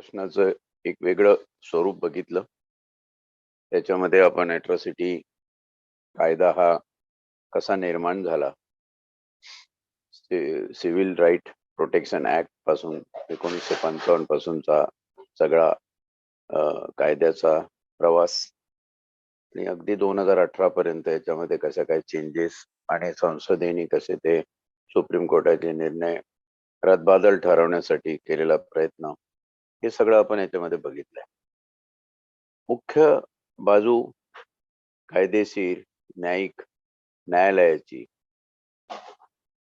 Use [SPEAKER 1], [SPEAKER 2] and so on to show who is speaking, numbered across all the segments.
[SPEAKER 1] प्रश्नाचं एक वेगळं स्वरूप बघितलं. त्याच्यामध्ये आपण ॲट्रॉसिटी कायदा हा कसा निर्माण झाला, सिव्हिल राईट प्रोटेक्शन ऍक्ट पासून 1955 पासूनचा सगळा कायद्याचा प्रवास आणि अगदी 2018 पर्यंत याच्यामध्ये कशा काय चेंजेस आणि संसदेने कसे ते सुप्रीम कोर्टाचे निर्णय रदबादल ठरवण्यासाठी केलेला प्रयत्न, हे सगळं आपण याच्यामध्ये बघितलंय. मुख्य बाजू कायदेशीर, न्यायिक, न्यायालयाची,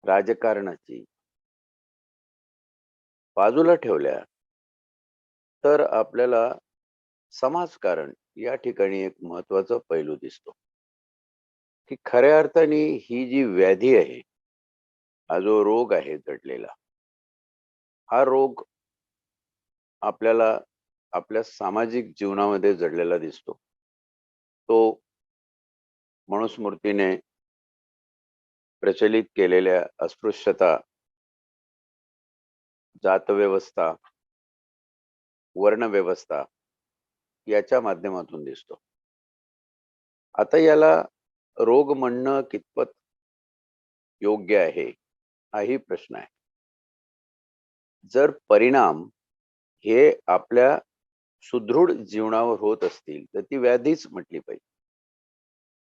[SPEAKER 1] राजकारणाची बाजूला ठेवल्या तर आपल्याला समाजकारण या ठिकाणी एक महत्वाचा पैलू दिसतो की खऱ्या अर्थाने ही जी व्याधी आहे, हा जो रोग आहे जडलेला, हा रोग आपल्याला आपल्या सामाजिक जीवनामध्ये जडलेला दिसतो. तो मनुस्मृतीने प्रचलित केलेल्या अस्पृश्यता, जातव्यवस्था, वर्णव्यवस्था याच्या माध्यमातून दिसतो. आता याला रोग म्हणणं कितपत योग्य आहे, हाही प्रश्न आहे. जर परिणाम हे आपल्या सुदृढ जीवनावर होत असतील तर ती व्याधीच म्हटली पाहिजे.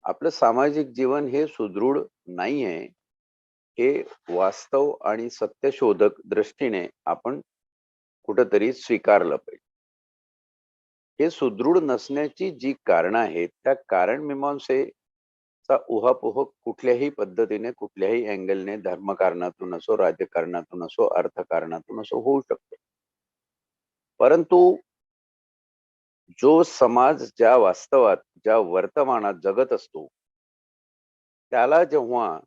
[SPEAKER 1] आपलं सामाजिक जीवन हे सुदृढ नाही आहे, हे वास्तव आणि सत्यशोधक दृष्टीने आपण कुठंतरी स्वीकारलं पाहिजे. हे सुदृढ नसण्याची जी कारण आहेत, त्या कारण मीमांसेचा उहापोह कुठल्याही पद्धतीने, कुठल्याही अँगलने, धर्मकारणातून असो, राजकारणातून असो, अर्थकारणातून असो होऊ शकतो. परंतु जो समाज ज्या वास्तवात, ज्या वर्तमानात जगत असतो, त्याला जेव्हा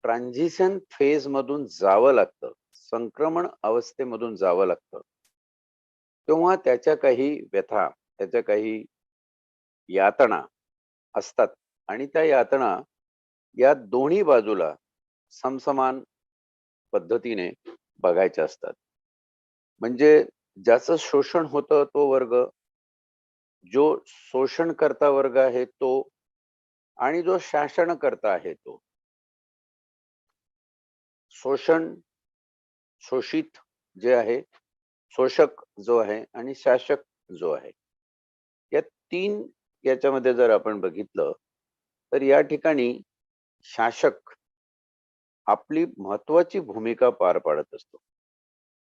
[SPEAKER 1] ट्रान्झिशन फेज मधून जावं लागतं, संक्रमण अवस्थेमधून जावं लागतं, तेव्हा त्याच्या काही व्यथा, त्याच्या काही यातना असतात आणि त्या यातना या दोन्ही बाजूला समसमान पद्धतीने बघायच्या असतात. म्हणजे ज्याचं शोषण होतं तो वर्ग, जो शोषणकर्ता वर्ग आहे तो, आणि जो शासनकर्ता आहे तो. शोषण, शोषित जे आहे, शोषक जो आहे आणि शासक जो आहे, या तीन याच्यामध्ये जर आपण बघितलं तर या ठिकाणी शासक आपली महत्वाची भूमिका पार पाडत असतो.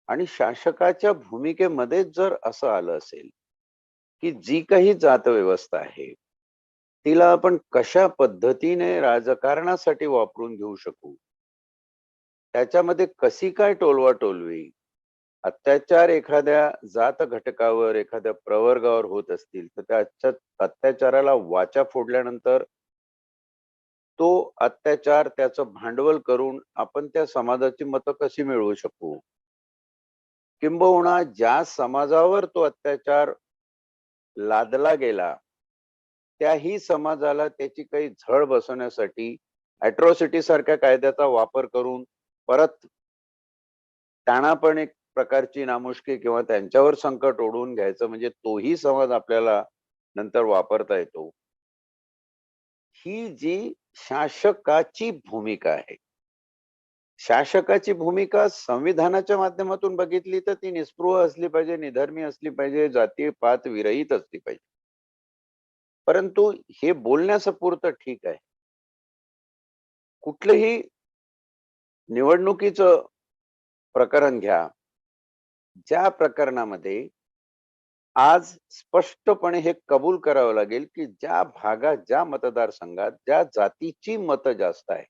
[SPEAKER 1] आणि शासकाच्या भूमिकेमध्ये जर असं आलं असेल की जी काही जात व्यवस्था आहे तिला आपण कशा पद्धतीने राजकारणासाठी वापरून घेऊ शकू, त्याच्यामध्ये कशी काय टोलवा टोलवी, अत्याचार एखाद्या जात घटकावर, एखाद्या प्रवर्गावर होत असतील तर त्या अत्याचाराला वाचा फोडल्यानंतर तो अत्याचार, त्याचं भांडवल करून आपण त्या समाजाची मतं कशी मिळवू शकू, किंबहुना ज्या समाजावर तो अत्याचार लादला गेला त्याही समाजाला त्याची काही झळ बसवण्यासाठी अॅट्रॉसिटी सारख्या कायद्याचा वापर करून परत त्यांना पण एक प्रकारची नामुष्की किंवा त्यांच्यावर संकट ओढवून घ्यायचं, म्हणजे तोही समाज आपल्याला नंतर वापरता येतो. ही जी शासकाची भूमिका आहे, शासकाची भूमिका संविधानाच्या माध्यमातून बघितली तर ती निस्पृह असली पाहिजे, निधर्मी असली पाहिजे, जातीय पात विरहित असली पाहिजे. परंतु हे बोलण्यापुरतं ठीक आहे. कुठलंही निवडणुकीचं प्रकरण घ्या, ज्या प्रकरणामध्ये आज स्पष्टपणे हे कबूल करावं लागेल की ज्या भागात, ज्या मतदारसंघात ज्या जातीची मतं जास्त आहे,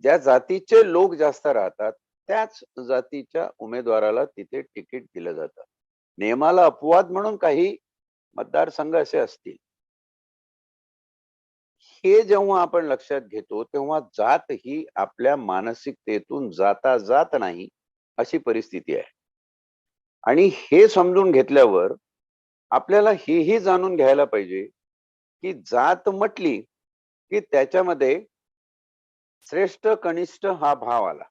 [SPEAKER 1] ज्या जातीचे लोक जास्त राहतात, त्याच जातीच्या उमेदवाराला तिथे तिकीट दिलं जातं. नियमाला अपवाद म्हणून काही मतदारसंघ असे असतील. हे जेव्हा आपण लक्षात घेतो तेव्हा जात ही आपल्या मानसिकतेतून जाता जात नाही अशी परिस्थिती आहे. आणि हे समजून घेतल्यावर आपल्याला हेही जाणून घ्यायला पाहिजे की जात म्हटली की त्याच्यामध्ये श्रेष्ठ कनिष्ठ हा भाव आला,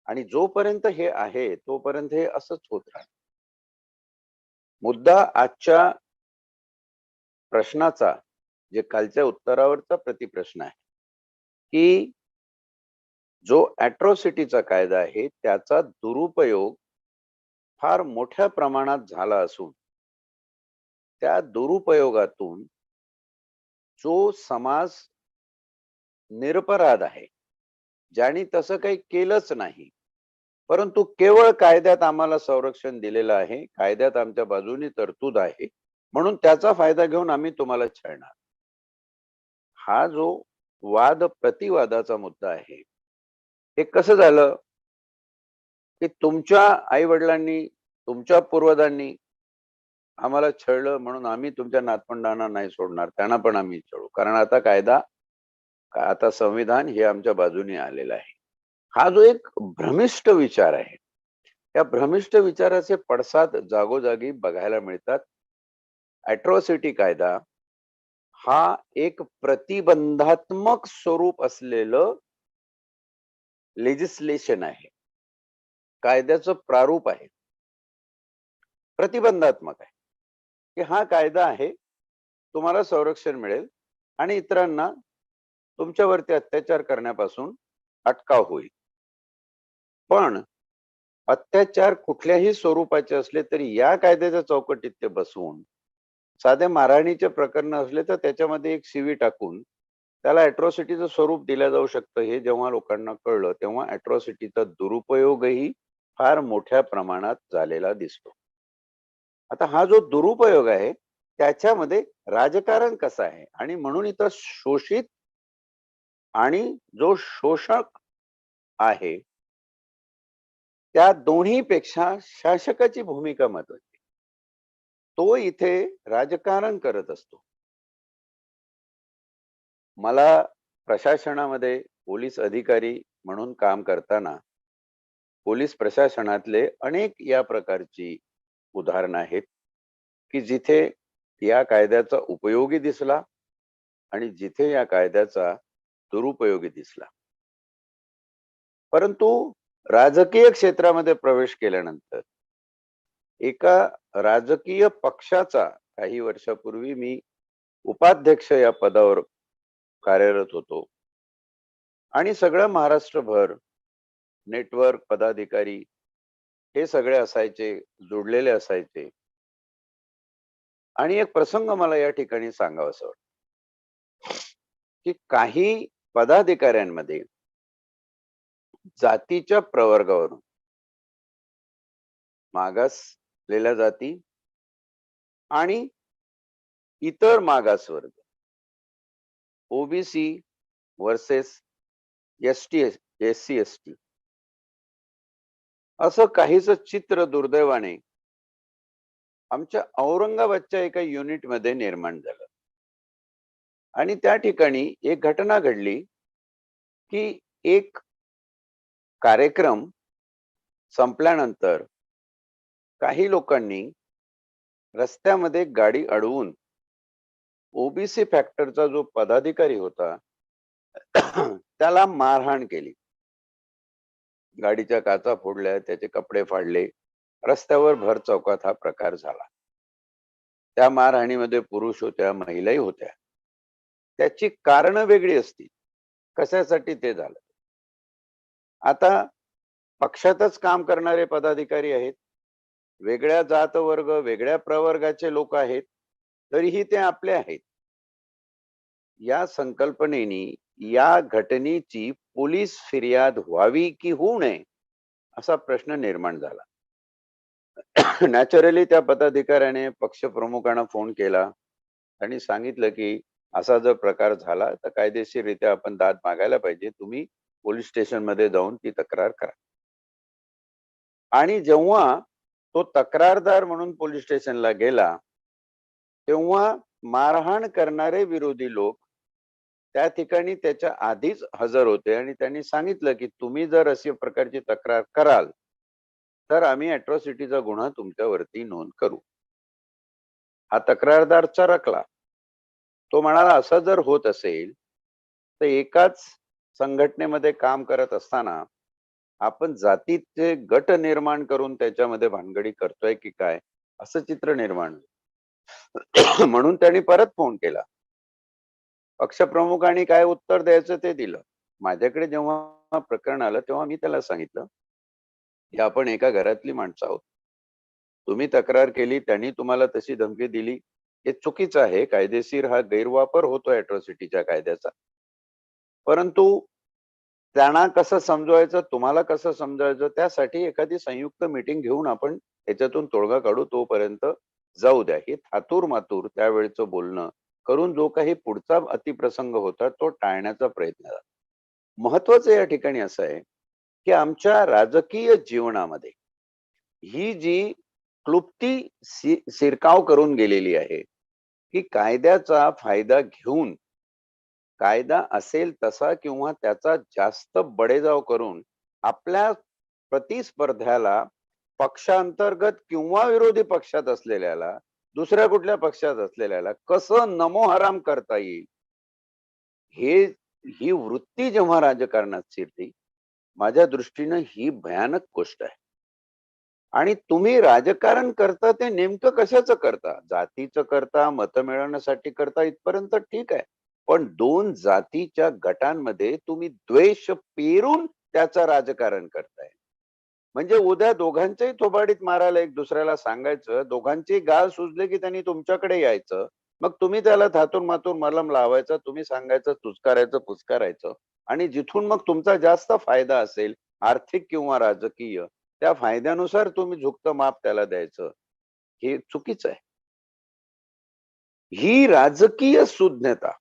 [SPEAKER 1] आणि जोपर्यंत हे आहे तोपर्यंत हे असंच होत राहतं. मुद्दा आजच्या प्रश्नाचा, जे कालच्या उत्तरावरचा प्रतिप्रश्न आहे, की जो अॅट्रॉसिटीचा कायदा आहे त्याचा दुरुपयोग फार मोठ्या प्रमाणात झाला असून त्या दुरुपयोगातून जो समाज निरपराध आहे, ज्यांनी तसं काही केलंच नाही, परंतु केवळ कायद्यात आम्हाला संरक्षण दिलेलं आहे, कायद्यात आमच्या बाजूने तरतूद आहे, म्हणून त्याचा फायदा घेऊन आम्ही तुम्हाला छळणार. हा जो वाद प्रतिवादाचा मुद्दा आहे, हे कसं झालं, की तुमच्या आई वडिलांनी, तुमच्या पूर्वजांनी आम्हाला छळलं म्हणून आम्ही तुमच्या नातवंडांना नाही सोडणार, त्यांना पण आम्ही छळू, कारण आता कायदा, आता संविधान हे आमच्या बाजूने आलेलं आहे. हा जो एक भ्रमिष्ट विचार आहे, या भ्रमिष्ट विचाराचे पडसाद जागोजागी बघायला मिळतात. अॅट्रॉसिटी कायदा हा एक प्रतिबंधात्मक स्वरूप असलेलं लेजिस्लेशन आहे, कायद्याचं प्रारूप आहे, प्रतिबंधात्मक आहे, की हा कायदा आहे, तुम्हाला संरक्षण मिळेल आणि इतरांना तुमच्यावरती अत्याचार करण्यापासून अटकाव होईल. पण अत्याचार कुठल्याही स्वरूपाचे असले तरी या कायद्याच्या चौकटीत ते बसवून साधे मारहाणीचे प्रकरण असले तर त्याच्यामध्ये एक शिवी टाकून त्याला अॅट्रॉसिटीचं स्वरूप दिलं जाऊ शकतं, हे जेव्हा लोकांना कळलं तेव्हा अॅट्रॉसिटीचा दुरुपयोगही फार मोठ्या प्रमाणात झालेला दिसतो. आता हा जो दुरुपयोग आहे त्याच्यामध्ये राजकारण कसं आहे, आणि म्हणून इथं शोषित आणि जो शोषक आहे त्या दोन्ही पेक्षा शासकाची भूमिका महत्वाची. तो इथे राजकारण करत असतो. मला प्रशासनामध्ये पोलीस अधिकारी म्हणून काम करताना पोलीस प्रशासनातले अनेक या प्रकारची उदाहरणं आहेत, की जिथे या कायद्याचा उपयोगी दिसला आणि जिथे या कायद्याचा दुरुपयोगी दिसला. परंतु राजकीय क्षेत्रामध्ये प्रवेश केल्यानंतर एका राजकीय पक्षाचा काही वर्षापूर्वी मी उपाध्यक्ष या पदावर कार्यरत होतो आणि सगळं महाराष्ट्रभर नेटवर्क पदाधिकारी हे सगळे असायचे, जोडलेले असायचे. आणि एक प्रसंग मला या ठिकाणी सांगावासा वाटतो, की काही पदाधिकाऱ्यांमध्ये जातीच्या प्रवर्गावरून मागासलेल्या जाती आणि इतर मागासवर्ग, OBC versus ST, SC ST, असं काहीच चित्र दुर्दैवाने आमच्या औरंगाबादच्या एका युनिटमध्ये निर्माण झालं. आणि त्या ठिकाणी एक घटना घडली, की एक कार्यक्रम संपल्यानंतर काही लोकांनी रस्त्यामध्ये गाडी अडवून ओबीसी फॅक्टरचा जो पदाधिकारी होता त्याला मारहाण केली. गाडीच्या काचा फोडल्या, त्याचे कपडे फाडले. रस्त्यावर भर चौकात हा प्रकार झाला. त्या मारहाणीमध्ये पुरुष होत्या, महिलाही होत्या. त्याची कारणं वेगळी असतील, कशासाठी ते झालं. आता पक्षातच काम करणारे पदाधिकारी आहेत, वेगळ्या जात वर्ग, वेगळ्या प्रवर्गाचे लोक आहेत, तरीही ते आपले आहेत. या संकल्पनेने या घटनेची पोलीस फिर्याद व्हावी की होऊ नये असा प्रश्न निर्माण झाला. नॅचरली त्या पदाधिकाऱ्याने पक्षप्रमुखांना फोन केला आणि सांगितलं, की असा जर प्रकार झाला तर कायदेशीररित्या आपण दाद मागायला पाहिजे, तुम्ही पोलीस स्टेशन मध्ये जाऊन ती तक्रार करा. आणि जेव्हा तो तक्रारदार म्हणून पोलीस स्टेशनला गेला तेव्हा मारहाण करणारे विरोधी लोक त्या ठिकाणी त्याच्या आधीच हजर होते आणि त्यांनी सांगितलं, की तुम्ही जर अशा प्रकारची तक्रार कराल तर आम्ही अॅट्रॉसिटीचा गुन्हा तुमच्यावरती नोंद करू. हा तक्रारदार चरकला. तो म्हणाला, असं जर होत असेल तर एकाच संघटनेमध्ये काम करत असताना आपण जातीचे गट निर्माण करून त्याच्यामध्ये भानगडी करतोय की काय, असं चित्र निर्माण झालं. म्हणून त्यांनी परत फोन केला. पक्षप्रमुखांनी काय उत्तर द्यायचं ते दिलं. माझ्याकडे जेव्हा प्रकरण आलं तेव्हा मी त्याला सांगितलं की आपण एका घरातली माणसं आहोत. तुम्ही तक्रार केली, त्यांनी तुम्हाला तशी धमकी दिली, हे चुकीचं आहे. कायदेशीर हा गैरवापर होतो अॅट्रॉसिटीच्या कायद्याचा. परंतु त्यांना कसं समजवायचं, तुम्हाला कसं समजवायचं, त्यासाठी एखादी संयुक्त मीटिंग घेऊन आपण याच्यातून तोडगा काढू. तोपर्यंत जाऊ द्या. हे थातूर-मातूर त्यावेळचं बोलणं करून जो काही पुढचा अतिप्रसंग होता तो टाळण्याचा प्रयत्न झाला. महत्वाचं या ठिकाणी असं आहे की आमच्या राजकीय जीवनामध्ये ही जी क्लुप्ती शिरकाव करून गेलेली आहे की कायद्याचा फायदा घेऊन कायदा असेल तसा किंवा त्याचा जास्त बडेजाव करून आपल्या प्रतिस्पर्ध्याला पक्षांतर्गत किंवा विरोधी पक्षात असलेल्याला दुसऱ्या कुठल्या पक्षात असलेल्याला कसं नमोहराम करता येईल हे ही वृत्ती जेव्हा राजकारणात शिरते माझ्या दृष्टीनं ही भयानक गोष्ट आहे. आणि तुम्ही राजकारण करता ते नेमकं कशाचं करता? जातीचं करता, मतं मिळवण्यासाठी करता इथपर्यंत ठीक आहे. पण दोन जातीच्या गटांमध्ये तुम्ही द्वेष पेरून त्याचं राजकारण करताय. म्हणजे उद्या दोघांच्याही थोबाडीत मारायला एक दुसऱ्याला सांगायचं, दोघांची गाल सुजले की त्यांनी तुमच्याकडे यायचं. मग तुम्ही त्याला थातून मातून मलम लावायचं, तुम्ही सांगायचं, चुचकारायचं, पुचकारायचं आणि जिथून मग तुमचा जास्त फायदा असेल, आर्थिक किंवा राजकीय, त्या फायद्यानुसार तुम्ही झुकतं माप त्याला द्यायचं. हे चुकीचं आहे. ही राजकीय सुज्ञता,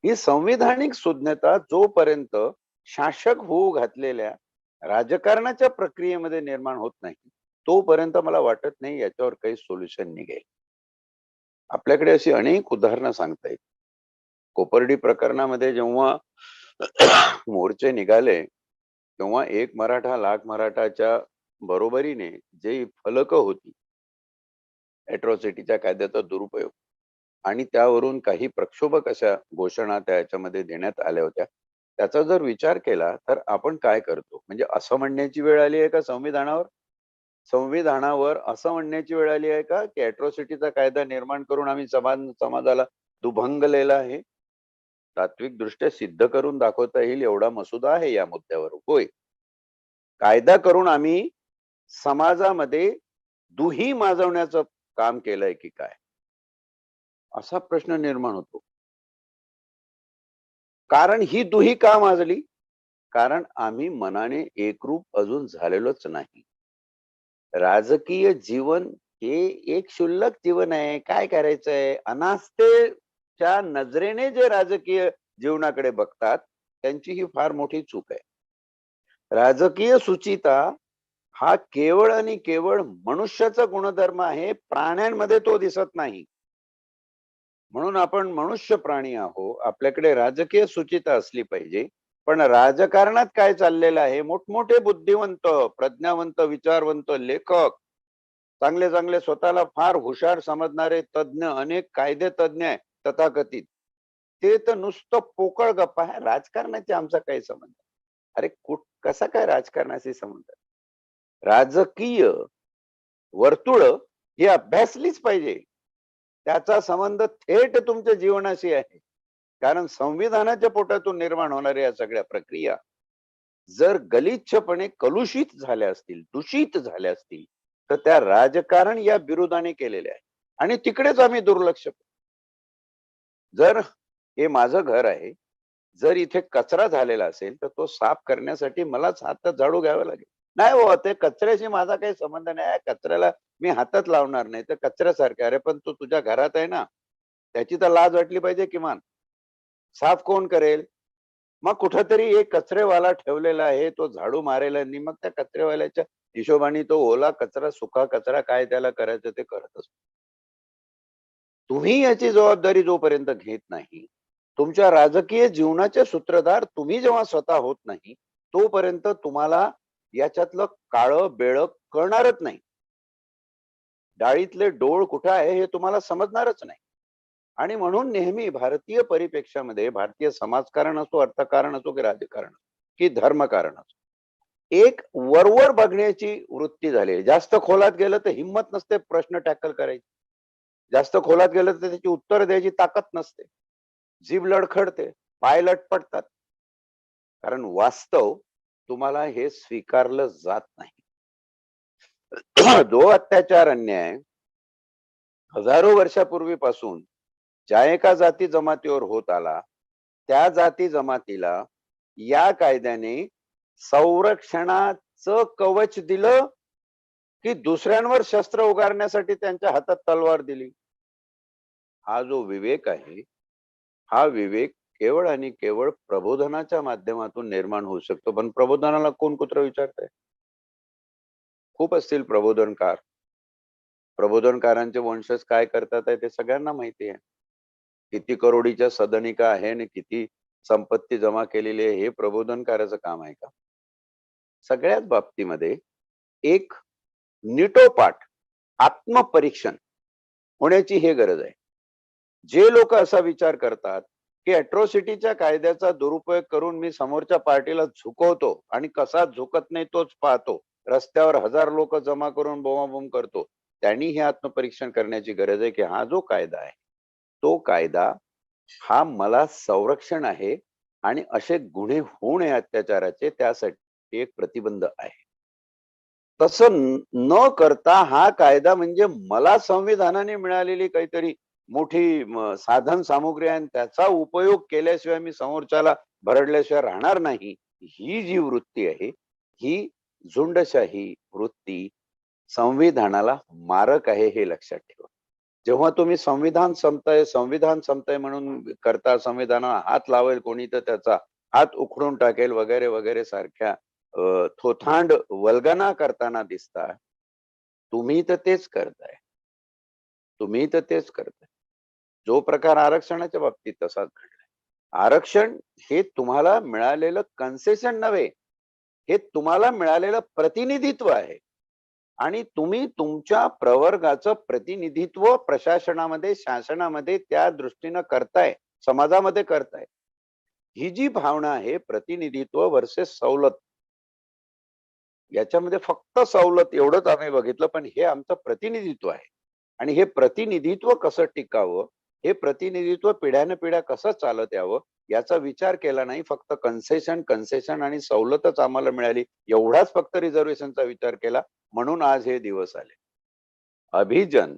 [SPEAKER 1] ही संविधानिक सुज्ञता जोपर्यंत शासक होऊ घातलेल्या राजकारणाच्या प्रक्रियेमध्ये निर्माण होत नाही, तोपर्यंत मला वाटत नाही याच्यावर काही सोल्युशन निघेल. आपल्याकडे अशी अनेक उदाहरणं सांगता येईल. कोपर्डी प्रकरणामध्ये जेव्हा मोर्चे निघाले, तेव्हा एक मराठा लाख मराठाच्या बरोबरीने जे फलकं होती, अॅट्रॉसिटीच्या कायद्याचा दुरुपयोग आणि त्यावरून काही प्रक्षोभक अशा घोषणा त्या याच्यामध्ये देण्यात आल्या होत्या. त्याचा जर विचार केला तर आपण काय करतो? म्हणजे असं म्हणण्याची वेळ आली आहे का संविधानावर? संविधानावर असं म्हणण्याची वेळ आली आहे का की अॅट्रॉसिटीचा कायदा निर्माण करून आम्ही समाजाला दुभंगलेला आहे? तात्विक दृष्ट्या सिद्ध करून दाखवता येईल एवढा मसुदा आहे या मुद्द्यावर. होय, कायदा करून आम्ही समाजामध्ये दुही माजवण्याचं काम केलंय की काय, असा प्रश्न निर्माण होतो. कारण ही दुही का माजली? कारण आम्ही मनाने एकरूप अजून झालेलोच नाही. राजकीय जीवन हे एक क्षुल्लक जीवन आहे. काय करायचंय? अनास्थेच्या नजरेने जे राजकीय जीवनाकडे बघतात त्यांची ही फार मोठी चूक आहे. राजकीय सुचिता हा केवळ आणि केवळ मनुष्याचा गुणधर्म आहे. प्राण्यांमध्ये तो दिसत नाही. म्हणून आपण मनुष्य प्राणी आहो. आपल्याकडे राजकीय सुचिता असली पाहिजे. पण राजकारणात काय चाललेलं आहे, मोठमोठे बुद्धिवंत, प्रज्ञावंत, विचारवंत, लेखक, चांगले चांगले स्वतःला फार हुशार समजणारे तज्ञ, अनेक कायदे तज्ञ आहे तथाकथित, ते तर नुसतं पोकळ गप्पा आहे. राजकारणाची आमचा काही संबंध? अरे कसा काय राजकारणाशी संबंध? राजकीय वर्तुळ ही अभ्यासलीच पाहिजे. त्याचा संबंध थेट तुमच्या जीवनाशी आहे. कारण संविधानाच्या पोटातून निर्माण होणाऱ्या या सगळ्या प्रक्रिया जर गलिच्छपणे कलुषित झाल्या असतील, दूषित झाल्या असतील, तर त्या राजकारण या विरोधाने केलेल्या आहे आणि तिकडेच आम्ही दुर्लक्ष. जर हे माझं घर आहे, जर इथे कचरा झालेला असेल तर तो साफ करण्यासाठी मलाच हातात झाडू घ्यावा लागेल. नाही हो, ते कचऱ्याशी माझा काही संबंध नाही. कचऱ्याला मी हातात लावणार नाही. तर कचऱ्यासारखं. अरे पण तो तुझ्या घरात आहे ना, त्याची तर लाज वाटली पाहिजे किमान. साफ कोण करेल? मग कुठंतरी एक कचरेवाला ठेवलेला आहे, तो झाडू मारेल आणि मग त्या कचरेवाल्याच्या हिशोबाने तो ओला कचरा, सुका कचरा काय त्याला करायचं ते करत असतो. तुम्ही याची जबाबदारी जोपर्यंत घेत नाही, तुमच्या राजकीय जीवनाचे सूत्रधार तुम्ही जेव्हा स्वतः होत नाही, तोपर्यंत तुम्हाला याच्यातलं काळं बेळं कळणारच नाही. डाळीतले डोळ कुठं आहे हे तुम्हाला समजणारच नाही. आणि म्हणून नेहमी भारतीय परिप्रेक्ष्यामध्ये भारतीय समाजकारण असो, अर्थकारण असो की राजकारण की धर्मकारण असो, एक वरवर बघण्याची वृत्ती झाली. जास्त खोलात गेलं तर हिंमत नसते प्रश्न टॅकल करायची. जास्त खोलात गेलं तर त्याची उत्तर द्यायची ताकद नसते. जीभ लडखडते, पाय लटपटतात. कारण वास्तव तुम्हाला हे स्वीकारलं जात नाही. जो अत्याचार, अन्याय हजारो वर्षापूर्वीपासून ज्या एका जाती जमातीवर होत आला, त्या जाती जमातीला या कायद्याने संरक्षणाचं कवच दिलं की दुसऱ्यांवर शस्त्र उगारण्यासाठी त्यांच्या हातात तलवार दिली. हा जो विवेक आहे, हा विवेक केवळ आणि केवळ प्रबोधनाच्या माध्यमातून निर्माण होऊ शकतो. पण प्रबोधनाला कोण कुत्र विचारतंय? खूप असतील प्रबोधनकार. प्रबोधनकारांचे वंशज काय करतात आहे ते सगळ्यांना माहिती आहे. किती करोडीच्या सदनिका आहे आणि किती संपत्ती जमा केलेली आहे, हे प्रबोधनकाराचं काम आहे का? सगळ्याच बाबतीमध्ये एक नीटोपाठ आत्मपरीक्षण होण्याची हे गरज आहे. जे लोक असा विचार करतात की अॅट्रॉसिटीच्या कायद्याचा दुरुपयोग करून मी समोरच्या पार्टीला झुकवतो आणि कसा झुकत नाही तोच पाहतो, रस्त्यावर हजार लोक जमा करून बोंबाबोंब करतो, त्यांनी हे आत्मपरीक्षण करण्याची गरज आहे की हा जो कायदा आहे, तो कायदा हा मला संरक्षण आहे आणि असे गुन्हे होऊ नये अत्याचाराचे, त्यासाठी एक प्रतिबंध आहे. तसं न करता हा कायदा म्हणजे मला संविधानाने मिळालेली काहीतरी मोठी साधन सामुग्री आहे आणि त्याचा उपयोग केल्याशिवाय मी समोरच्याला भरडल्याशिवाय राहणार नाही, ही जी वृत्ती आहे, ही झुंडशाही वृत्ती संविधानाला मारक आहे, हे लक्षात ठेवा. जेव्हा तुम्ही संविधान संपतंय म्हणून करता, संविधानाला हात लावेल कोणी तर त्याचा हात उखडून टाकेल वगैरे वगैरे सारख्या थोथांड वल्गना करताना दिसता, तुम्ही तर तेच करताय. तुम्ही तर तेच करताय. जो प्रकार आरक्षणाच्या बाबतीत तसाच घडलाय. आरक्षण हे तुम्हाला मिळालेलं कन्सेशन नव्हे, हे तुम्हाला मिळालेलं प्रतिनिधित्व आहे आणि तुम्ही तुमच्या प्रवर्गाचं प्रतिनिधित्व प्रशासनामध्ये, शासनामध्ये त्या दृष्टीनं करताय, समाजामध्ये करताय. ही जी भावना आहे प्रतिनिधित्व वर्सेस सवलत, याच्यामध्ये फक्त सवलत एवढंच आम्ही बघितलं, पण हे आमचं प्रतिनिधित्व आहे आणि हे प्रतिनिधित्व कसं टिकावं, हे प्रतिनिधित्व पिढ्यानपिढ्या कसं चालत यावं, याचा विचार केला नाही. फक्त कन्सेशन कन्सेशन आणि सवलतच आम्हाला मिळाली एवढाच फक्त रिझर्वेशनचा विचार केला, म्हणून आज हे दिवस आले. अभिजन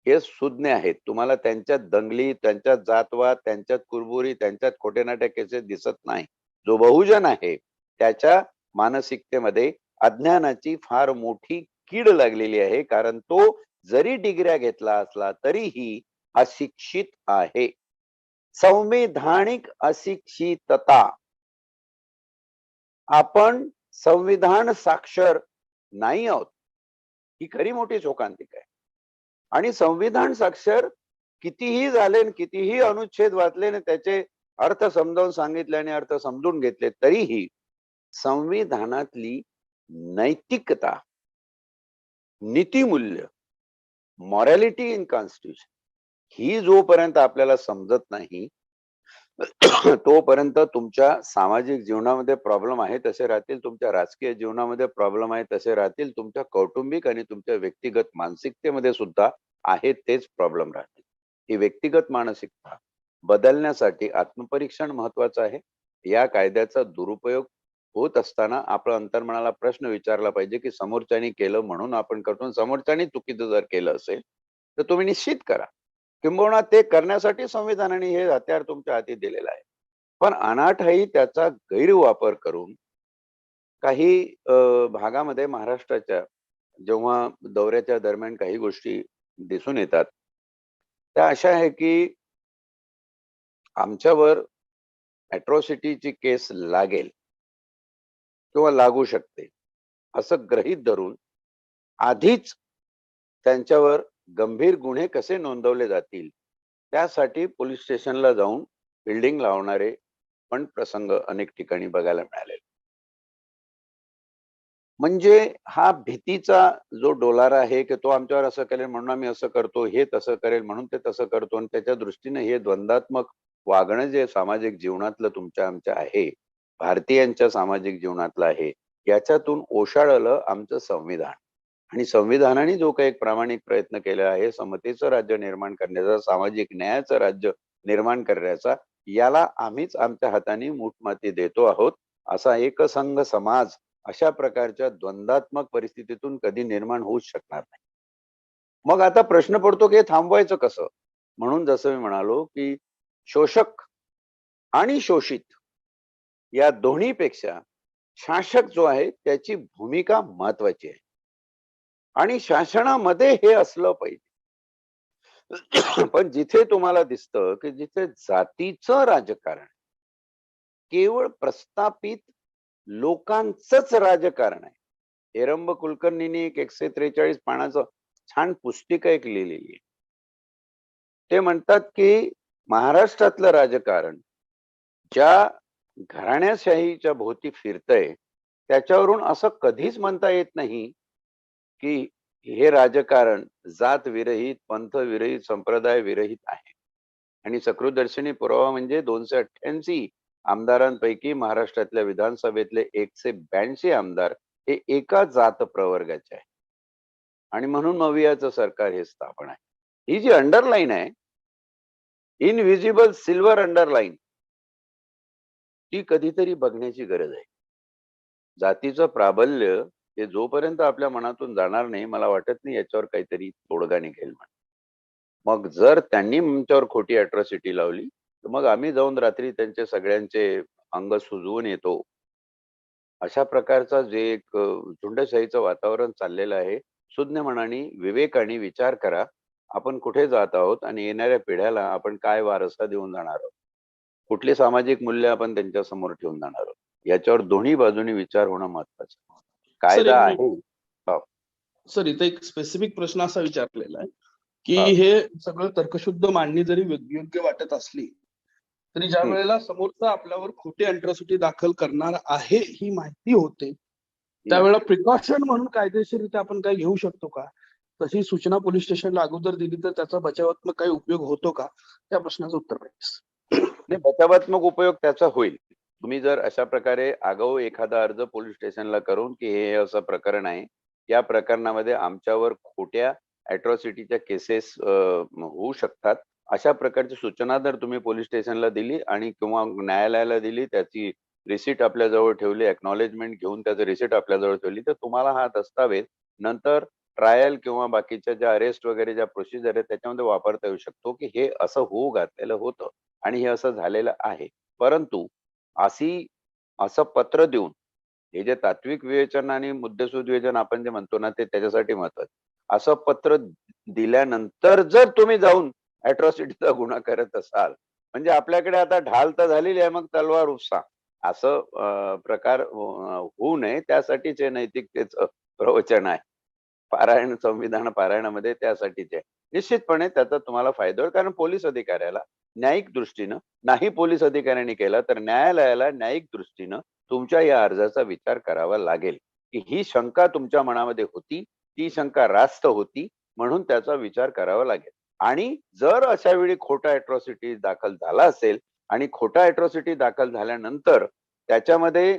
[SPEAKER 1] हे सुज्ञ आहेत. तुम्हाला त्यांच्यात दंगली, त्यांच्यात जातवाद, त्यांच्यात कुरबुरी, त्यांच्यात खोटेनाट्या केसेस दिसत नाही. जो बहुजन आहे त्याच्या मानसिकतेमध्ये अज्ञानाची फार मोठी कीड लागलेली आहे, कारण तो जरी डिग्र्या घेतला असला तरीही अशिक्षित आहे. संविधानिक अशिक्षितता. आपण संविधान साक्षर नाही आहोत, ही खरी मोठी शोकांतिका आहे. आणि संविधान साक्षर कितीही झाले, कितीही अनुच्छेद वाचले आणि त्याचे अर्थ समजावून सांगितले आणि अर्थ समजून घेतले, तरीही संविधानातली नैतिकता, नीतिमूल्य, मॉरॅलिटी इन कॉन्स्टिट्यूशन ही जोपर्यंत आपल्याला समजत नाही, तोपर्यंत तुमच्या सामाजिक जीवनामध्ये प्रॉब्लेम आहे तसे राहतील, तुमच्या राजकीय जीवनामध्ये प्रॉब्लेम आहे तसे राहतील, तुमच्या कौटुंबिक आणि तुमच्या व्यक्तिगत मानसिकतेमध्ये सुद्धा आहे तेच प्रॉब्लेम राहतील. ही व्यक्तिगत मानसिकता बदलण्यासाठी आत्मपरीक्षण महत्वाचं आहे. या कायद्याचा दुरुपयोग होत असताना आपल्या अंतर्मनाला प्रश्न विचारला पाहिजे की समोरच्यानी केलं म्हणून आपण करतो, समोरच्यानी चुकीचं जर केलं असेल तर तुम्ही निश्चित करा. किंबहुना ते करण्यासाठी संविधानाने हे हत्यार तुमच्या हाती दिलेलं आहे. पण अनाठायी त्याचा गैरवापर करून काही भागामध्ये महाराष्ट्राच्या जेव्हा दौऱ्याच्या दरम्यान काही गोष्टी दिसून येतात, त्या अशा आहे की आमच्यावर अॅट्रॉसिटीची केस लागेल किंवा लागू शकते असं गृहीत धरून आधीच त्यांच्यावर गंभीर गुन्हे कसे नोंदवले जातील त्यासाठी पोलीस स्टेशनला जाऊन बिल्डिंग लावणारे पण प्रसंग अनेक ठिकाणी बघायला मिळाले. म्हणजे हा भीतीचा जो डोलारा आहे की तो आमच्यावर असं करेल म्हणून आम्ही असं करतो, हे तसं करेल म्हणून ते तसं करतो, आणि त्याच्या दृष्टीने हे द्वंद्वात्मक वागणं जे सामाजिक जीवनातलं तुमच्या आमच्या आहे, भारतीयांच्या सामाजिक जीवनातलं आहे, याच्यातून ओशाळलं आमचं संविधान. आणि संविधानाने जो काही एक प्रामाणिक प्रयत्न केला आहे समतेचं राज्य निर्माण करण्याचा, सामाजिक न्यायाचं राज्य निर्माण करण्याचा, याला आम्हीच आमच्या हाताने मूठमाती देतो आहोत. असा एकसंघ समाज अशा प्रकारच्या द्वंद्वात्मक परिस्थितीतून कधी निर्माण होऊच शकणार नाही. मग आता प्रश्न पडतो की हे थांबवायचं कसं? म्हणून जसं मी म्हणालो की शोषक आणि शोषित या दोन्हीपेक्षा शासक जो आहे त्याची भूमिका महत्वाची आहे. आणि शासनामध्ये हे असलं पाहिजे. पण जिथे तुम्हाला दिसतं की जिथे जातीचं राजकारण, केवळ प्रस्थापित लोकांचंच राजकारण आहे. हेरंब कुलकर्णींनी एक 143 पानाचं छान पुस्तिका एक लिहिलेली आहे. ते म्हणतात की महाराष्ट्रातलं राजकारण ज्या घराण्याशाहीच्या भोवती फिरतंय त्याच्यावरून असं कधीच म्हणता येत नाही की हे राजकारण जात विरहित, पंथ विरहित, संप्रदाय विरहित आहे. आणि सकृदर्शनी पुरावा म्हणजे 288 आमदारांपैकी महाराष्ट्रातल्या विधानसभेतले 182 आमदार हे एका जात प्रवर्गाचे आहे. आणि म्हणून मवियाचं सरकार हे स्थापन आहे. ही जी अंडरलाईन आहे, इनव्हिजिबल सिल्वर अंडरलाईन, ती कधीतरी बघण्याची गरज आहे. जातीचं प्राबल्य हे जोपर्यंत आपल्या मनातून जाणार नाही, मला वाटत नाही याच्यावर काहीतरी तोडगा निघेल म्हणून. मग जर त्यांनी आमच्यावर खोटी अॅट्रॉसिटी लावली तर मग आम्ही जाऊन रात्री त्यांचे सगळ्यांचे अंग सुजवून येतो. अशा प्रकारचा जे एक झुंडशाहीचं वातावरण चाललेलं आहे, सुज्ञ मनाने विवेकाने विचार करा, आपण कुठे जात आहोत आणि येणाऱ्या पिढ्याला आपण काय वारसा देऊन जाणार आहोत, कुठली सामाजिक मूल्य आपण त्यांच्या समोर ठेवून जाणार आहोत, याच्यावर दोन्ही बाजूनी विचार होणं महत्वाचं. कायदा आहे.
[SPEAKER 2] सर, इथे एक स्पेसिफिक प्रश्न असा विचारलेला आहे की हे सगळं तर्कशुद्ध मांडणी जरी योग्य वाटत असली तरी ज्या वेळेला समोरचा आपल्यावर खोटी अॅट्रॉसिटी दाखल करणार आहे ही माहिती होते, त्यावेळेला प्रिकॉशन म्हणून कायदेशीररित्या आपण काही घेऊ शकतो का? तशी सूचना पोलीस स्टेशनला अगोदर दिली तर त्याचा बचावात्मक काही उपयोग होतो का? त्या प्रश्नाचं उत्तर पाहिजे.
[SPEAKER 1] बचावात्मक उपयोग त्याचा होईल. तुम्ही जर अशा प्रकारे आगाऊ एखादा अर्ज पोलीस स्टेशनला करून की हे असं प्रकरण आहे, या प्रकरणामध्ये आमच्यावर खोट्या अॅट्रॉसिटीच्या केसेस होऊ शकतात, अशा प्रकारची सूचना जर तुम्ही पोलीस स्टेशनला दिली आणि किंवा न्यायालयाला दिली, त्याची रिसिट आपल्याजवळ ठेवली, एक्नॉलेजमेंट घेऊन त्याचं रिसिट आपल्याजवळ ठेवली, तर तुम्हाला हा दस्तावेज नंतर ट्रायल किंवा बाकीच्या ज्या अरेस्ट वगैरे ज्या प्रोसिजर आहे त्याच्यामध्ये वापरता येऊ शकतो की हे असं होऊ घातलेलं होतं आणि हे असं झालेलं आहे. परंतु असं पत्र देऊन, हे जे तात्विक विवेचन आणि मुद्देसूद विवेचन आपण जे म्हणतो ना, ते त्याच्यासाठी महत्वाचं. असं पत्र दिल्यानंतर जर तुम्ही जाऊन अॅट्रॉसिटीचा गुन्हा करत असाल, म्हणजे आपल्याकडे आता ढाल तर झालेली आहे, मग तलवार उपसा, असं प्रकार होऊ नये त्यासाठीच हे नैतिकतेचं प्रवचन आहे. पारायण, संविधान पारायणामध्ये त्यासाठीच आहे. निश्चितपणे त्याचा तुम्हाला फायदा होईल, कारण पोलीस अधिकाऱ्याला न्यायिक दृष्टीनं, नाही पोलीस अधिकाऱ्यांनी केला तर न्यायालयाला न्यायिक दृष्टीनं तुमच्या या अर्जाचा विचार करावा लागेल की ही शंका तुमच्या मनामध्ये होती, ती शंका रास्त होती, म्हणून त्याचा विचार करावा लागेल. आणि जर अशा वेळी खोटा अॅट्रॉसिटी दाखल झाला असेल आणि खोटा अॅट्रॉसिटी दाखल झाल्यानंतर त्याच्यामध्ये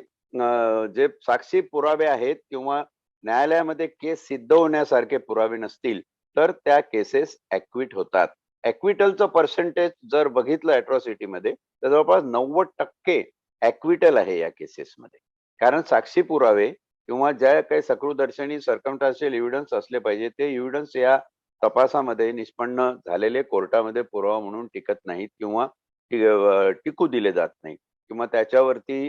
[SPEAKER 1] जे साक्षी पुरावे आहेत किंवा न्यायालयामध्ये केस सिद्ध होण्यासारखे पुरावे नसतील तर त्या केसेस ॲक्विट होतात. ॲक्विटलचं पर्सेंटेज जर बघितलं अॅट्रॉसिटीमध्ये तर जवळपास 90% ॲक्विटल आहे या केसेसमध्ये. कारण साक्षी पुरावे किंवा ज्या काही सकृदर्शनी सर्कमस्टॅन्शियल एव्हिडन्स असले पाहिजे ते एव्हिडन्स या तपासामध्ये निष्पन्न झालेले कोर्टामध्ये पुरावा म्हणून टिकत नाहीत किंवा टिकू दिले जात नाहीत किंवा त्याच्यावरती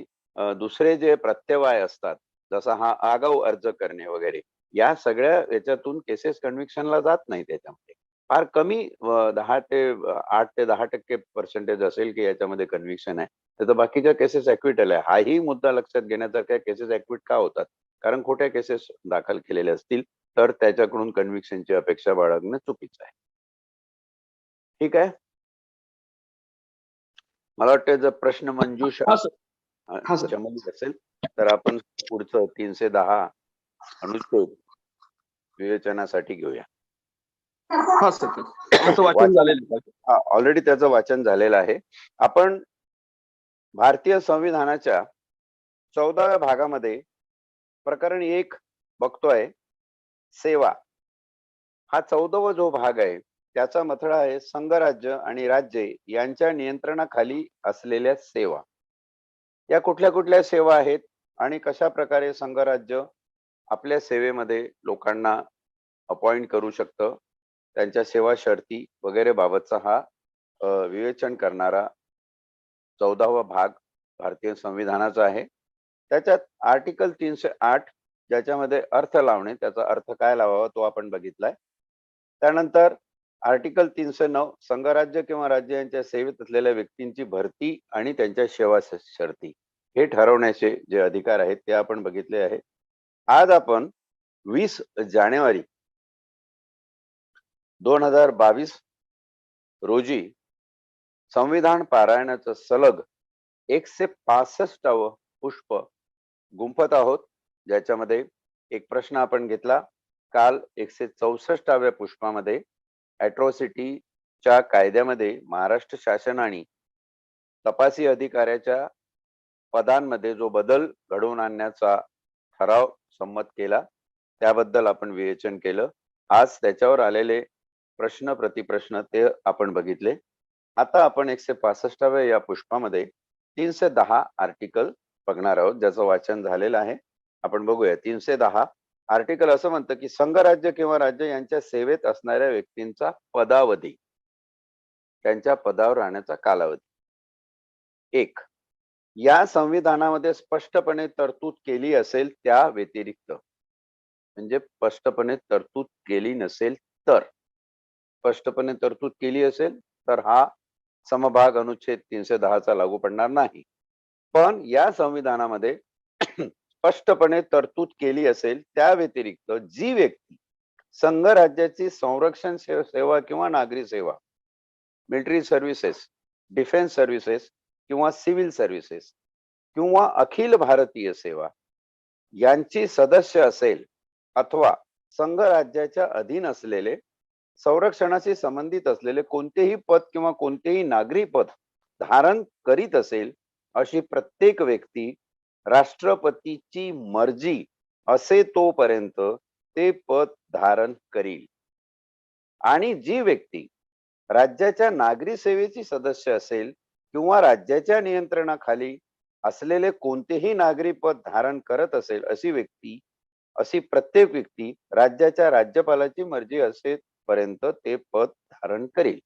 [SPEAKER 1] दुसरे जे प्रत्यवाय असतात, जसा हा आगाऊ अर्ज करणे वगैरे, या सगळ्या याच्यातून केसेस कन्व्हिक्शनला जात नाही. त्याच्यामध्ये फार कमी 8 ते 10% पर्सेंटेज असेल की याच्यामध्ये कन्व्हिक्शन आहे, तर बाकीच्या केसेस ॲक्विटल आहे. हाही मुद्दा लक्षात घेण्यासारखा, केसेस ॲक्विट का होतात? कारण खोट्या केसेस दाखल केलेले असतील तर त्याच्याकडून कन्व्हिक्शनची अपेक्षा बाळगणं चुकीचं आहे. ठीक आहे, मला वाटतं जर प्रश्न मंजूषा चमली असेल तर आपण पुढचं 310 अनुच्छेद विवेचनासाठी घेऊया. ऑलरेडी त्याचं वाचन झालेलं आहे. आपण भारतीय संविधानाच्या 14व्या भागामध्ये प्रकरण 1 बघतोय, सेवा. हा 14वा जो भाग आहे त्याचा मथळा आहे संघराज्य आणि राज्ये यांच्या नियंत्रणाखाली असलेल्या सेवा. या कुठल्या कुठल्या सेवा आहेत आणि कशा प्रकारे संघराज्य आपल्या सेवेमध्ये लोकांना अपॉइंट करू शकतं, त्यांच्या सेवा शर्ती वगैरे बाबतचा हा विवेचन करणारा 14वा भाग भारतीय संविधानाचा आहे. त्याच्यात आर्टिकल 308 ज्याच्यामध्ये अर्थ लावणे, त्याचा अर्थ काय लावावा तो आपण बघितलाय. त्यानंतर आर्टिकल 309 संघराज्य किंवा राज्य यांच्या सेवेत असलेल्या व्यक्तींची भरती आणि त्यांच्या सेवा शर्ती हे ठरवण्याचे जे अधिकार आहेत ते आपण बघितले आहे. आज आपण 20 जानेवारी 2022 रोजी संविधान पारायणाचं सलग 165व पुष्प गुंफत आहोत, ज्याच्यामध्ये एक प्रश्न आपण घेतला. काल 164व्या पुष्पामध्ये ॲट्रॉसिटीच्या कायद्यामध्ये महाराष्ट्र शासन आणि तपासी अधिकाऱ्याच्या पदांमध्ये जो बदल घडवून आणण्याचा ठराव संमत केला त्याबद्दल आपण विवेचन केलं. आज त्याच्यावर आलेले प्रश्न प्रतिप्रश्न ते आपण बघितले. आता आपण 165व्या या पुष्पामध्ये 310 आर्टिकल बघणार आहोत, ज्याचं वाचन झालेलं आहे. आपण बघूया. 310 आर्टिकल असं म्हणतं की संघराज्य किंवा राज्य यांच्या सेवेत असणाऱ्या व्यक्तींचा पदावधी, त्यांच्या पदावर राहण्याचा कालावधी. 1. या संविधानामध्ये स्पष्टपणे तरतूद केली असेल त्या व्यतिरिक्त, म्हणजे स्पष्टपणे तरतूद केली नसेल तर, स्पष्टपणे तरतूद केली असेल तर हा समभाग अनुच्छेद 310चा लागू पडणार नाही. पण या संविधानामध्ये स्पष्टपणे तरतूद केली असेल त्या व्यतिरिक्त जी व्यक्ती संघराज्याची संरक्षण सेवा किंवा नागरी सेवा, मिलिटरी सर्व्हिसेस, डिफेन्स सर्व्हिसेस किंवा सिव्हिल सर्व्हिसेस किंवा अखिल भारतीय सेवा यांची सदस्य असेल अथवा संघराज्याच्या अधीन असलेले संरक्षणाशी संबंधित असलेले कोणतेही पद किंवा कोणतेही नागरी पद धारण करीत असेल अशी प्रत्येक व्यक्ती राष्ट्रपतीची मर्जी असे तोपर्यंत ते पद धारण करील. आणि जी व्यक्ती राज्याच्या नागरी सेवेची सदस्य असेल किंवा राज्याच्या नियंत्रणाखाली असलेले कोणतेही नागरी पद धारण करत असेल अशी प्रत्येक व्यक्ती राज्याच्या राज्यपालाची मर्जी असेपर्यंत ते पद धारण करेल.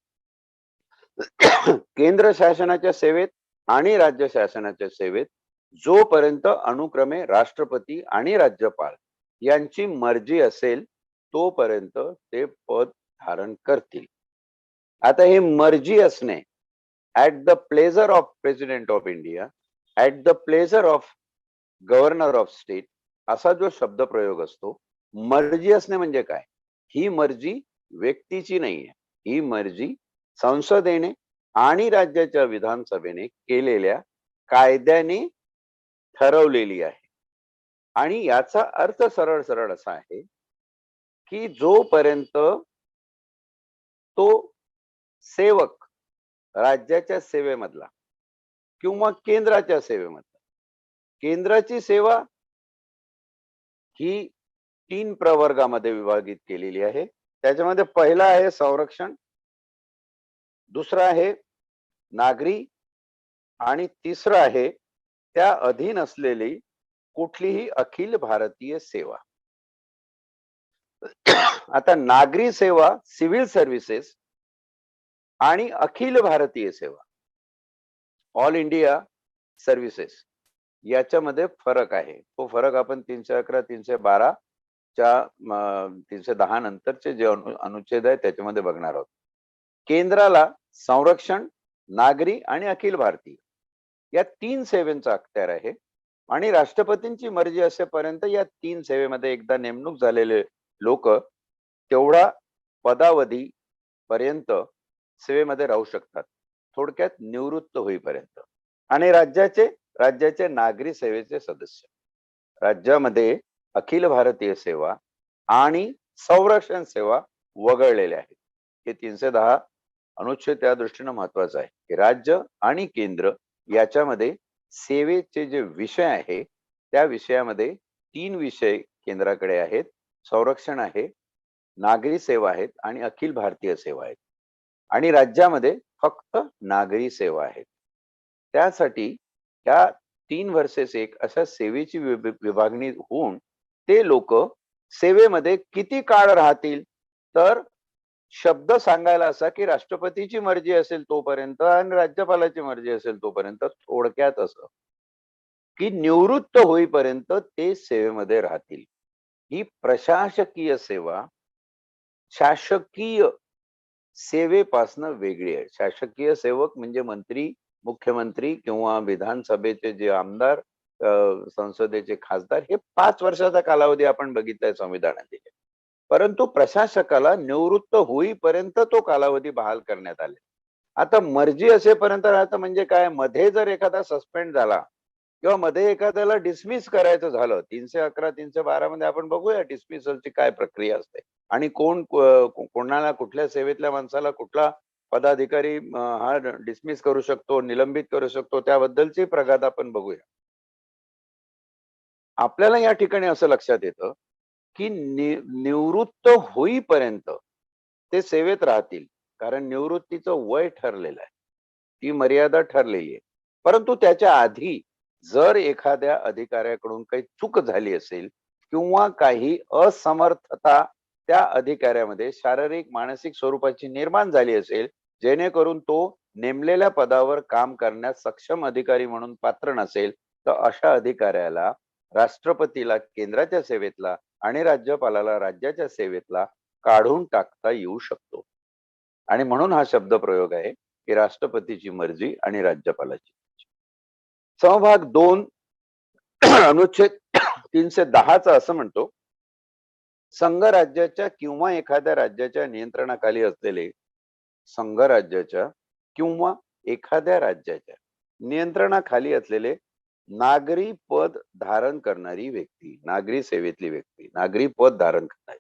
[SPEAKER 1] केंद्र शासनाच्या सेवेत आणि राज्य शासनाच्या सेवेत जोपर्यंत अनुक्रमे राष्ट्रपती आणि राज्यपाल यांची मर्जी असेल तोपर्यंत ते पद धारण करतील. आता हे मर्जी असणे, at the pleasure of president of India, at the pleasure of governor of state असा जो शब्द प्रयोग असतो, मर्जी असणे म्हणजे काय? ही मर्जी व्यक्तीची नाहीये, ही मर्जी संसदेने आणि राज्याच्या विधानसभेने केलेल्या कायद्याने ठरवलेली आहे. आणि याचा अर्थ सरळ सरळ असा आहे की जोपर्यंत तो सेवक राज्याच्या सेवेमधला किंवा केंद्राच्या सेवेमधला, केंद्राची सेवा ही 3 प्रवर्गामध्ये विभाजित केलेली आहे. त्याच्यामध्ये पहिला आहे संरक्षण, दुसरा आहे नागरी आणि तिसरं आहे त्या अधीन असलेली कुठलीही अखिल भारतीय सेवा. आता नागरी सेवा, सिव्हिल सर्व्हिसेस आणि अखिल भारतीय सेवा, ऑल इंडिया सर्व्हिसेस याच्यामध्ये फरक आहे. तो फरक आपण 311, 312 च्या 310 नंतरचे जे अनुच्छेद आहे त्याच्यामध्ये बघणार आहोत. केंद्राला संरक्षण, नागरी आणि अखिल भारतीय या 3 सेवेंचा अखत्यार आहे आणि राष्ट्रपतींची मर्जी असेपर्यंत या 3 सेवेमध्ये एकदा नेमणूक झालेले लोक तेवढा पदावधी पर्यंत सेवेमध्ये राहू शकतात, थोडक्यात निवृत्त होईपर्यंत. आणि राज्याचे नागरी सेवेचे सदस्य राज्यामध्ये अखिल भारतीय सेवा आणि संरक्षण सेवा वगळलेल्या आहेत. हे 310 अनुच्छेद त्या दृष्टीने महत्वाचा आहे की राज्य आणि केंद्र याच्यामध्ये सेवेचे जे विषय आहे त्या विषयामध्ये तीन विषय केंद्राकडे आहेत. संरक्षण आहे, नागरी सेवा आहेत आणि अखिल भारतीय सेवा आहेत. आणि राज्यामध्ये फक्त नागरी सेवा आहेत. त्यासाठी त्या 3 व्हर्सेस 1 अशा सेवेची विभागणी होऊन ते लोक सेवेमध्ये किती काळ राहतील, तर शब्द सांगायला असा की राष्ट्रपतीची मर्जी असेल तोपर्यंत आणि राज्यपालाची मर्जी असेल तोपर्यंत. थोडक्यात असं की निवृत्त होईपर्यंत ते सेवेमध्ये राहतील. ही प्रशासकीय सेवा शासकीय सेवेपासनं वेगळी आहे. शासकीय सेवक म्हणजे मंत्री, मुख्यमंत्री किंवा विधानसभेचे जे आमदार, संसदेचे खासदार, हे 5 वर्षाचा कालावधी आपण बघितलाय संविधानात दिले. परंतु प्रशासकाला निवृत्त होईपर्यंत तो कालावधी बहाल करण्यात आले. आता मर्जी असेपर्यंत राहतं म्हणजे काय? मध्ये जर एखादा सस्पेंड झाला किंवा मध्ये एखाद्याला डिसमिस करायचं झालं, 311, 312 मध्ये आपण बघूया डिसमिसलची काय प्रक्रिया असते आणि कोणाला, कुठल्या सेवेतल्या माणसाला कुठला पदाधिकारी हा डिसमिस करू शकतो, निलंबित करू शकतो, त्याबद्दलची प्रघात आपण बघूया. आपल्याला या ठिकाणी असं लक्षात येतं की निवृत्त होईपर्यंत ते सेवेत राहतील, कारण निवृत्तीचं वय ठरलेलं आहे, ती मर्यादा ठरलेली आहे. परंतु त्याच्या आधी जर एखाद्या अधिकाऱ्याकडून काही चूक झाली असेल किंवा काही असमर्थता त्या अधिकाऱ्यामध्ये शारीरिक मानसिक स्वरूपाची निर्माण झाली असेल, जेणेकरून तो नेमलेल्या पदावर काम करण्यास सक्षम अधिकारी म्हणून पात्र नसेल, तर अशा अधिकाऱ्याला राष्ट्रपतीला केंद्राच्या सेवेतला आणि राज्यपालाला राज्याच्या सेवेतला काढून टाकता येऊ शकतो. आणि म्हणून हा शब्द प्रयोग आहे की राष्ट्रपतीची मर्जी आणि राज्यपालाची मर्जी. समभाग 2 अनुच्छेद 310 असं म्हणतो, संघराज्याच्या किंवा एखाद्या राज्याच्या नियंत्रणाखाली असलेले, संघराज्याच्या किंवा एखाद्या राज्याच्या नियंत्रणाखाली असलेले नागरी पद धारण करणारी व्यक्ती, नागरी सेवेतली व्यक्ती, नागरी पद धारण करणारी,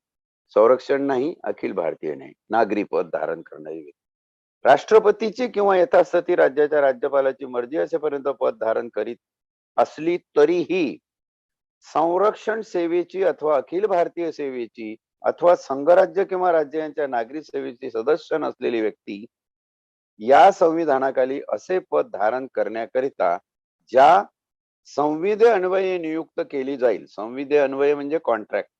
[SPEAKER 1] संरक्षण नाही, अखिल भारतीय नाही, नागरी पद धारण करणारी व्यक्ती राष्ट्रपतीची किंवा यथास्थिती राज्याच्या राज्यपालाची मर्जी असेपर्यंत पद धारण करीत असली तरीही संरक्षण सेवेची अथवा अखिल भारतीय सेवेची अथवा संघराज्य किंवा राज्य यांच्या नागरी सेवेची सदस्य नसलेली व्यक्ती या संविधानाखाली असे पद धारण करण्याकरिता ज्या संविधे अन्वये नियुक्त केली जाईल, संविधे अन्वये म्हणजे कॉन्ट्रॅक्ट,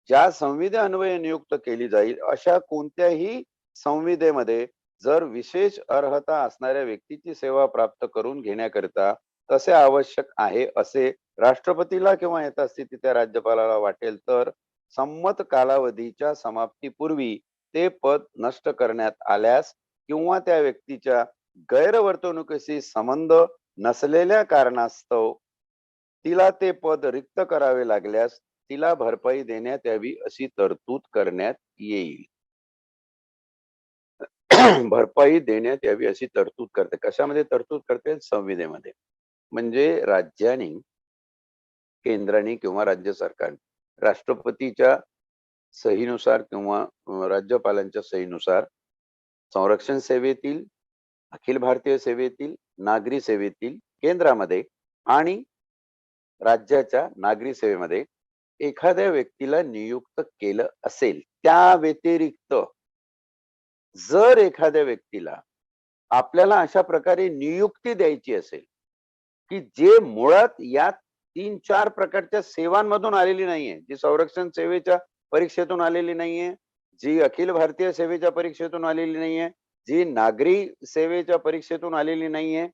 [SPEAKER 1] ज्या संविधे अन्वये नियुक्त केली जाईल अशा कोणत्याही संविधेमध्ये जर विशेष अर्हता असणाऱ्या व्यक्तीची सेवा प्राप्त करून घेण्याकरिता तसे आवश्यक आहे असे राष्ट्रपतीला किंवा यथास्थिती त्या राज्यपालाला वाटेल, तर संमत कालावधीच्या समाप्तीपूर्वी ते पद नष्ट करण्यात आल्यास किंवा त्या व्यक्तीच्या गैरवर्तणुकीशी संबंध नसलेल्या कारणास्तव तिला ते पद रिक्त करावे लागल्यास तिला भरपाई देण्यात यावी अशी तरतूद करण्यात येईल. भरपाई देण्यात यावी अशी तरतूद करते. कशामध्ये तरतूद करते? संविधेमध्ये. म्हणजे राज्याने, केंद्राने किंवा राज्य सरकारने राष्ट्रपतीच्या सहीनुसार किंवा राज्यपालांच्या सहीनुसार संरक्षण सेवेतील, अखिल भारतीय सेवेतील, नागरी सेवेतील, केंद्रामध्ये आणि राज्याच्या नागरी सेवेमध्ये एखाद्या व्यक्तीला नियुक्त केलं असेल, त्या व्यतिरिक्त जर एखाद्या व्यक्तीला आपल्याला अशा प्रकारे नियुक्ती द्यायची असेल की जे मुळात या 3-4 प्रकारच्या सेवांमधून आलेली नाहीये, जी संरक्षण सेवेच्या परीक्षेतून आलेली नाहीये, जी अखिल भारतीय सेवेच्या परीक्षेतून आलेली नाहीये, जी नागरी सेवेच्या परीक्षेतून आलेली नाहीये,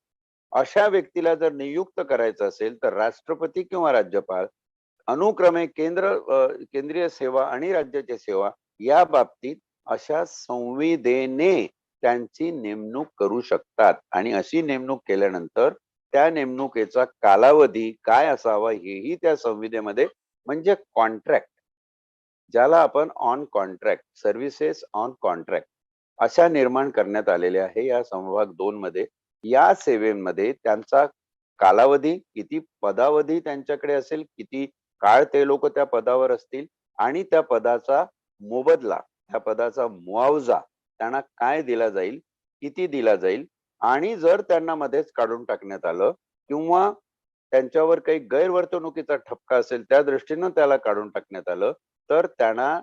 [SPEAKER 1] अशा व्यक्तीला जर नियुक्त करायचं असेल तर राष्ट्रपती किंवा राज्यपाल अनुक्रमे केंद्रीय सेवा आणि राज्याची सेवा या बाबतीत अशा संविधेने त्यांची नेमणूक करू शकतात. आणि अशी नेमणूक केल्यानंतर त्या नेमणुकीचा कालावधी काय असावा हेही त्या संविधेमध्ये, म्हणजे कॉन्ट्रॅक्ट, ज्याला आपण on contract, services on contract अशा निर्माण करण्यात आलेल्या आहे या समभाग 2 मध्ये. या सेवेमध्ये त्यांचा कालावधी, किती पदावधी त्यांच्याकडे असेल, किती काळ ते लोक त्या पदावर असतील आणि त्या पदाचा मोबदला, त्या पदाचा मुआवजा त्यांना काय दिला जाईल, किती दिला जाईल, आणि जर त्यांना मध्येच काढून टाकण्यात आलं किंवा त्यांच्यावर काही गैरवर्तणुकीचा ठपका असेल त्या दृष्टीनं त्याला काढून टाकण्यात आलं, तर त्यांना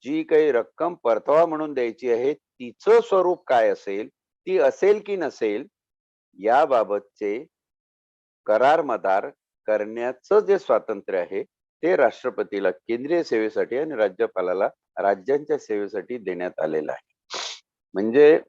[SPEAKER 1] जी काही रक्कम परतावा म्हणून द्यायची आहे तिचं स्वरूप काय असेल, ती असेल की नसेल याबाबतचे करार मदार करण्याचं जे स्वातंत्र्य आहे ते राष्ट्रपतीला केंद्रीय सेवेसाठी आणि राज्यपालाला राज्यांच्या सेवेसाठी देण्यात आलेलं आहे. म्हणजे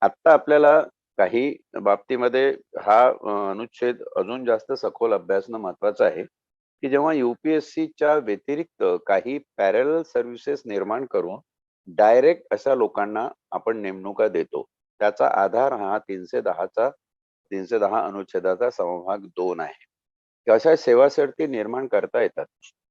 [SPEAKER 1] आता आपल्याला काही बाबतीमध्ये हा अनुच्छेद अजून जास्त सखोल अभ्यासणं महत्वाचं आहे, की जेव्हा युपीएससीच्या व्यतिरिक्त काही पॅरलल सर्व्हिसेस निर्माण करून डायरेक्ट अशा लोकांना आपण नेमणुका देतो, त्याचा आधार हा 310 अनुच्छेदाचा समभाग 2 आहे. अशा सेवा शर्ती निर्माण करता येतात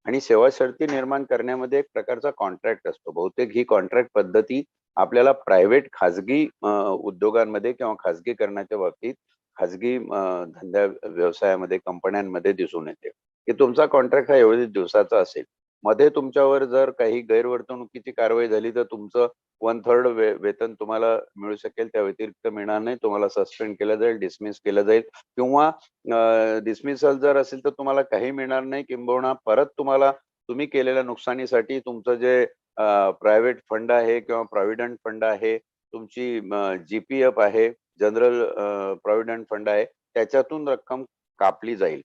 [SPEAKER 1] आणि सेवा शर्ती निर्माण करण्यामध्ये एक प्रकारचा कॉन्ट्रॅक्ट असतो. बहुतेक ही कॉन्ट्रॅक्ट पद्धती आपल्याला प्रायव्हेट खाजगी उद्योगांमध्ये किंवा खाजगीकरणाच्या बाबतीत खाजगी धंद्या व्यवसायामध्ये कंपन्यांमध्ये दिसून येते, की तुमचा कॉन्ट्रॅक्ट हा एवढ्या दिवसाचा असेल. मध्ये तुमच्यावर जर काही गैरवर्तणुकीची कारवाई झाली तर तुमचं 1/3 वेतन तुम्हाला मिळू शकेल, त्या व्यतिरिक्त मिळणार नाही. तुम्हाला सस्पेंड केलं जाईल, डिसमिस केलं जाईल किंवा डिसमिसल जर असेल तर तुम्हाला काही मिळणार नाही, किंबहुना परत तुम्ही केलेल्या नुकसानीसाठी तुमचं जे प्रायव्हेट फंड आहे किंवा प्रॉव्हिडंट फंड आहे, तुमची जीपीएफ आहे, जनरल प्रॉव्हिडंट फंड आहे, त्याच्यातून रक्कम कापली जाईल.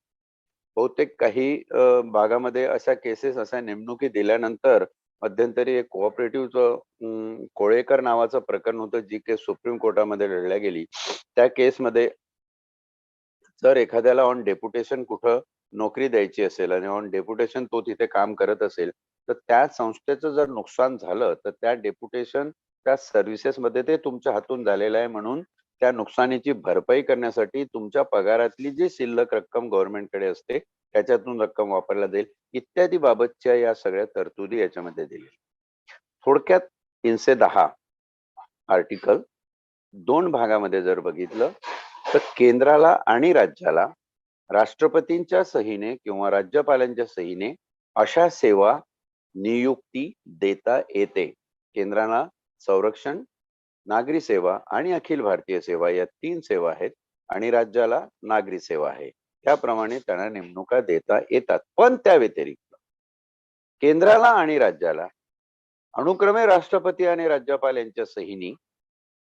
[SPEAKER 1] बहुतेक काही भागामध्ये अशा केसेस अशा नेमणुकी दिल्यानंतर मध्यंतरी एक कोऑपरेटिव्हचं कोळेकर नावाचं प्रकरण होतं, जी केस सुप्रीम कोर्टामध्ये लढल्या गेली. त्या केसमध्ये जर एखाद्याला ऑन डेप्युटेशन कुठं नोकरी द्यायची असेल आणि ऑन डेप्युटेशन तो तिथे काम करत असेल, तर त्या संस्थेचं जर नुकसान झालं तर त्या डेप्युटेशन त्या सर्व्हिसेसमध्ये ते तुमच्या हातून झालेलं आहे, म्हणून त्या नुकसानीची भरपाई करण्यासाठी तुमच्या पगारातली जी शिल्लक रक्कम गव्हर्नमेंटकडे असते त्याच्यातून रक्कम वापरला जाईल, इत्यादी बाबतच्या या सगळ्या तरतुदी याच्यामध्ये दिलेल्या. थोडक्यात 310 आर्टिकल 2 भागामध्ये जर बघितलं तर केंद्राला आणि राज्याला राष्ट्रपतींच्या सहीने किंवा राज्यपालांच्या सहीने अशा सेवा नियुक्ती देता येते. केंद्राला संरक्षण, नागरी सेवा आणि अखिल भारतीय सेवा या 3 सेवा आहेत आणि राज्याला नागरी सेवा आहे. त्याप्रमाणे त्यांना नेमणुका देता येतात. पण त्या व्यतिरिक्त केंद्राला आणि राज्याला अनुक्रमे राष्ट्रपती आणि राज्यपाल यांच्या सहीने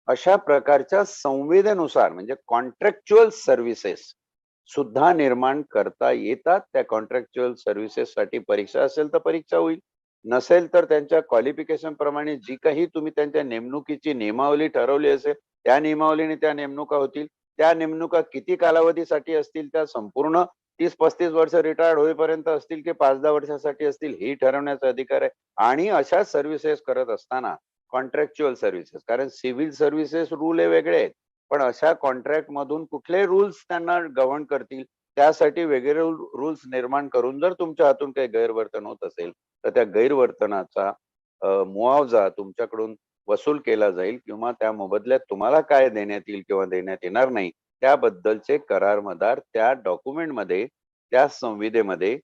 [SPEAKER 1] अशा प्रकारच्या संवेदेनुसार म्हणजे कॉन्ट्रॅक्च्युअल सर्व्हिसेस सुद्धा निर्माण करता येतात. त्या कॉन्ट्रॅक्च्युअल सर्व्हिसेस साठी परीक्षा असेल तर परीक्षा होईल, नसेल तर त्यांच्या क्वालिफिकेशन प्रमाणे जी काही तुम्ही त्यांच्या नेमणुकीची नियमावली ठरवली असेल त्या नियमावलीने त्या नेमणुका होतील. त्या नेमणुका किती कालावधीसाठी असतील, त्या संपूर्ण 30-35 वर्ष रिटायर्ड होईपर्यंत असतील की 5-10 वर्षासाठी असतील, हे ठरवण्याचा अधिकार आहे. आणि अशा सर्व्हिसेस करत असताना कॉन्ट्रॅक्च्युअल सर्व्हिसेस, कारण सिव्हिल सर्व्हिसेस रूल हे वेगळे आहेत, पण अशा कॉन्ट्रॅक्ट मधून कुठले रूल्स त्यांना गव्हर्न करतील त्यासाठी वेगळे रूल्स निर्माण करून जर तुमच्या हातून काही गैरवर्तन होत असेल तर त्या गैरवर्तनाचा मुआवजा तुमच्याकडून वसूल केला जाईल किंवा त्या मोबदल्यात तुम्हाला काय देण्यात येईल किंवा देण्यात येणार नाही त्याबद्दलचे करार मदार त्या डॉक्युमेंटमध्ये, त्या संविधेमध्ये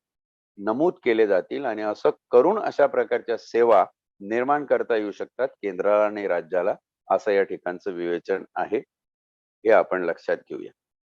[SPEAKER 1] नमूद केले जातील आणि असं करून अशा प्रकारच्या सेवा निर्माण करता येऊ शकतात केंद्राला आणि राज्याला, असं या ठिकाणचं विवेचन आहे. हे आपण लक्षात घेऊया.